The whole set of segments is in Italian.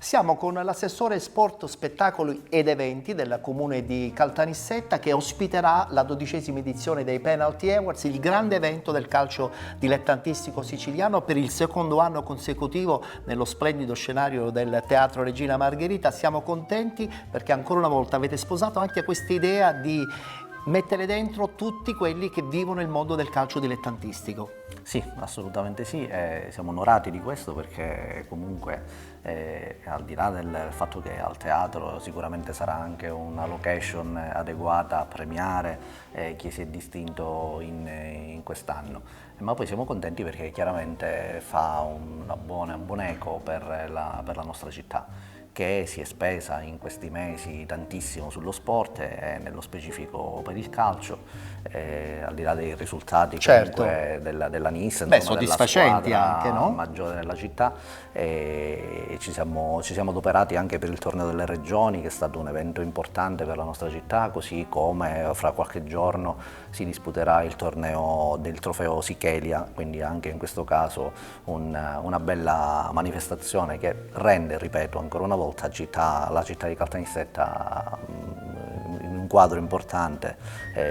Siamo con l'assessore sport, spettacoli ed eventi del comune di Caltanissetta che ospiterà la 12ª edizione dei Penalty Awards, il grande evento del calcio dilettantistico siciliano per il secondo anno consecutivo nello splendido scenario del Teatro Regina Margherita. Siamo contenti perché ancora una volta avete sposato anche questa idea di mettere dentro tutti quelli che vivono il mondo del calcio dilettantistico. Sì, assolutamente sì, siamo onorati di questo perché comunque al di là del fatto che al teatro sicuramente sarà anche una location adeguata a premiare chi si è distinto in quest'anno, ma poi siamo contenti perché chiaramente fa un buon eco per la nostra città, che si è spesa in questi mesi tantissimo sullo sport e nello specifico per il calcio, al di là dei risultati comunque della NIS, soddisfacenti della anche, no? maggiore della città, e ci siamo adoperati anche per il torneo delle regioni, che è stato un evento importante per la nostra città, così come fra qualche giorno si disputerà il torneo del trofeo Sichelia, quindi anche in questo caso una bella manifestazione che rende, ripeto ancora una volta, la città di Caltanissetta in un quadro importante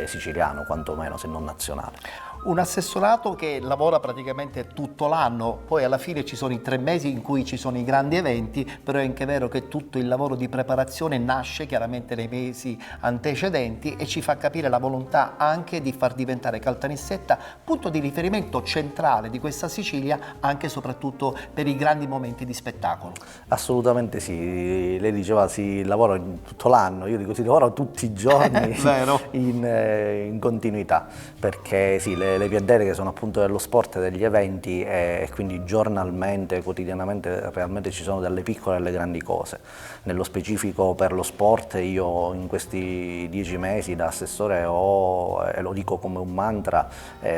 siciliano, quantomeno se non nazionale. Un assessorato che lavora praticamente tutto l'anno, poi alla fine ci sono i 3 mesi in cui ci sono i grandi eventi, però è anche vero che tutto il lavoro di preparazione nasce chiaramente nei mesi antecedenti e ci fa capire la volontà anche di far diventare Caltanissetta punto di riferimento centrale di questa Sicilia, anche e soprattutto per i grandi momenti di spettacolo. Assolutamente sì, lei diceva si lavora tutto l'anno, io dico si lavora tutti i giorni in continuità, perché sì, le piadeliche sono appunto dello sport e degli eventi e quindi giornalmente, quotidianamente realmente ci sono delle piccole e delle grandi cose. Nello specifico per lo sport io in questi 10 mesi da assessore ho, e lo dico come un mantra,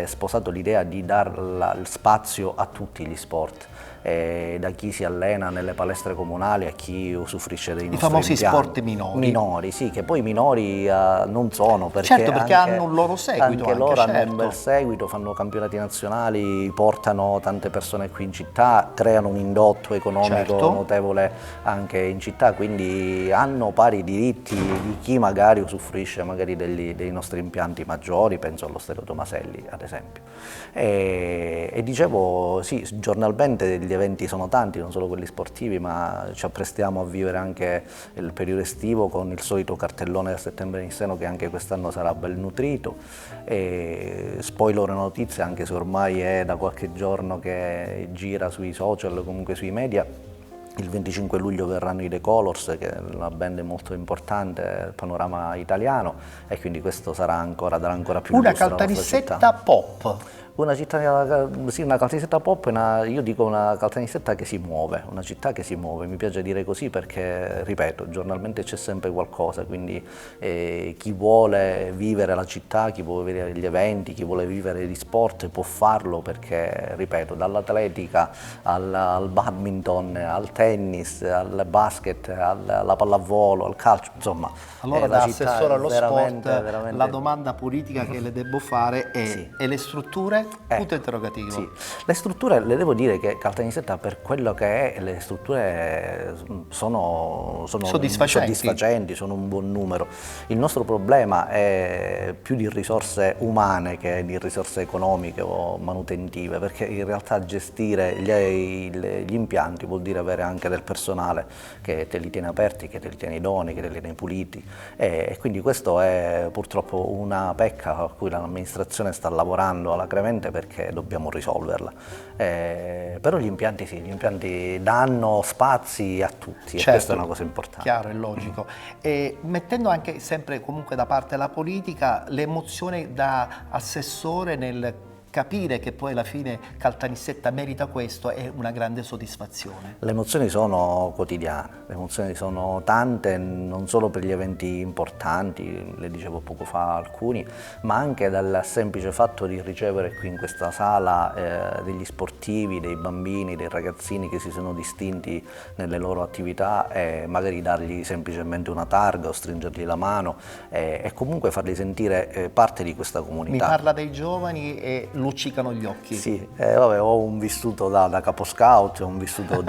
sposato l'idea di dar spazio a tutti gli sport. Da chi si allena nelle palestre comunali a chi usufruisce dei nostri famosi impianti. sport minori. Minori, sì, che poi minori non sono, perché certo, perché hanno un loro seguito. Anche loro hanno un bel seguito, fanno campionati nazionali, portano tante persone qui in città, creano un indotto economico notevole anche in città, quindi hanno pari diritti di chi magari usufruisce magari dei nostri impianti maggiori, penso allo Stadio Tomaselli ad esempio. E dicevo, sì, giornalmente gli eventi sono tanti, non solo quelli sportivi, ma ci apprestiamo a vivere anche il periodo estivo con il solito cartellone del Settembre Nisseno che anche quest'anno sarà ben nutrito. E spoiler una notizia, anche se ormai è da qualche giorno che gira sui social, comunque sui media. Il 25 luglio verranno i The Colors, che è una band molto importante del panorama italiano, e quindi questo darà ancora più una lustro alla nostra città. Caltanissetta pop. Una città, sì, una Caltanissetta pop, io dico una Caltanissetta che si muove, una città che si muove, mi piace dire così perché, ripeto, giornalmente c'è sempre qualcosa, quindi chi vuole vivere la città, chi vuole vedere gli eventi, chi vuole vivere gli sport può farlo perché, ripeto, dall'atletica al badminton, al tennis, al basket, alla pallavolo, al calcio, insomma. Allora da assessore allo sport veramente... la domanda politica che le devo fare è: sì. E le strutture? Punto interrogativo. Sì. Le strutture, le devo dire che Caltanissetta per quello che è, le strutture sono soddisfacenti, sono un buon numero. Il nostro problema è più di risorse umane che di risorse economiche o manutentive, perché in realtà gestire gli impianti vuol dire avere anche del personale che te li tiene aperti, che te li tiene idonei, che te li tiene puliti, e quindi questo è purtroppo una pecca a cui l'amministrazione sta lavorando alacremente perché dobbiamo risolverla. Però gli impianti sì, gli impianti danno spazi a tutti, e questa è una cosa importante. Chiaro e logico. E mettendo anche sempre comunque da parte la politica, l'emozione da assessore nel capire che poi alla fine Caltanissetta merita questo è una grande soddisfazione. Le emozioni sono quotidiane, le emozioni sono tante, non solo per gli eventi importanti, le dicevo poco fa alcuni, ma anche dal semplice fatto di ricevere qui in questa sala degli sportivi, dei bambini, dei ragazzini che si sono distinti nelle loro attività, e magari dargli semplicemente una targa o stringergli la mano e comunque farli sentire parte di questa comunità. Mi parla dei giovani e luccicano gli occhi. Sì, vabbè, ho un vissuto da capo scout, ho un vissuto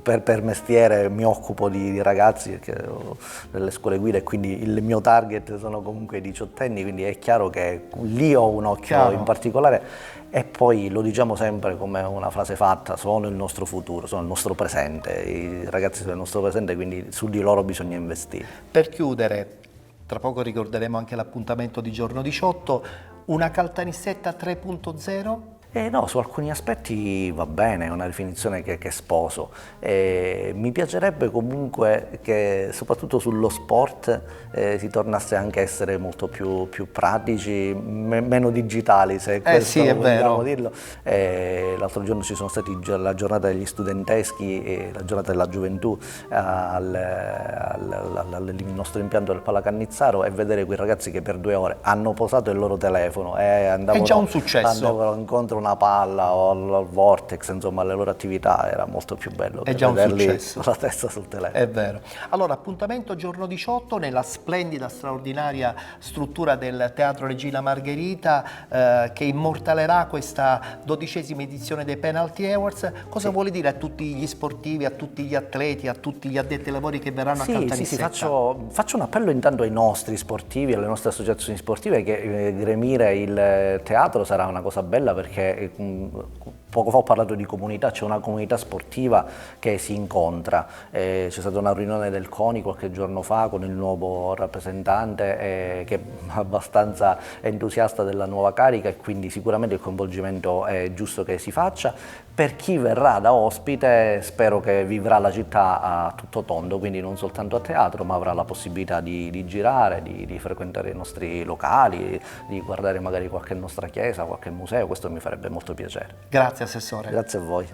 per mestiere, mi occupo di ragazzi perché ho delle scuole guida e quindi il mio target sono comunque i diciottenni, quindi è chiaro che lì ho un occhio in particolare. E poi lo diciamo sempre come una frase fatta, sono il nostro futuro, sono il nostro presente, i ragazzi sono il nostro presente, quindi su di loro bisogna investire. Per chiudere, tra poco ricorderemo anche l'appuntamento di giorno 18, una Caltanissetta 3.0? No, su alcuni aspetti va bene, è una definizione che sposo. Mi piacerebbe comunque che soprattutto sullo sport si tornasse anche a essere molto più pratici, meno digitali, se questo sì, è vogliamo vero. dirlo. L'altro giorno ci sono stati la giornata degli studenteschi e la giornata della gioventù al nostro impianto del Palacannizzaro e vedere quei ragazzi che per 2 ore hanno posato il loro telefono e È già un successo. andavano incontro una palla o al vortex, insomma alle loro attività, era molto più bello È che già un vederli successo. con la testa sul telefono. È vero. Allora, appuntamento giorno 18 nella splendida, straordinaria struttura del Teatro Regina Margherita che immortalerà questa 12ª edizione dei Penalty Awards. Cosa vuole dire a tutti gli sportivi, a tutti gli atleti, a tutti gli addetti ai lavori che verranno a Caltanissetta? Faccio un appello intanto ai nostri sportivi, alle nostre associazioni sportive che gremire il teatro sarà una cosa bella perché poco fa ho parlato di comunità, c'è una comunità sportiva che si incontra, c'è stata una riunione del CONI qualche giorno fa con il nuovo rappresentante che è abbastanza entusiasta della nuova carica e quindi sicuramente il coinvolgimento è giusto che si faccia. Per chi verrà da ospite spero che vivrà la città a tutto tondo, quindi non soltanto a teatro, ma avrà la possibilità di girare, di frequentare i nostri locali, di guardare magari qualche nostra chiesa, qualche museo, questo mi farebbe molto piacere. Grazie Assessore. Grazie a voi.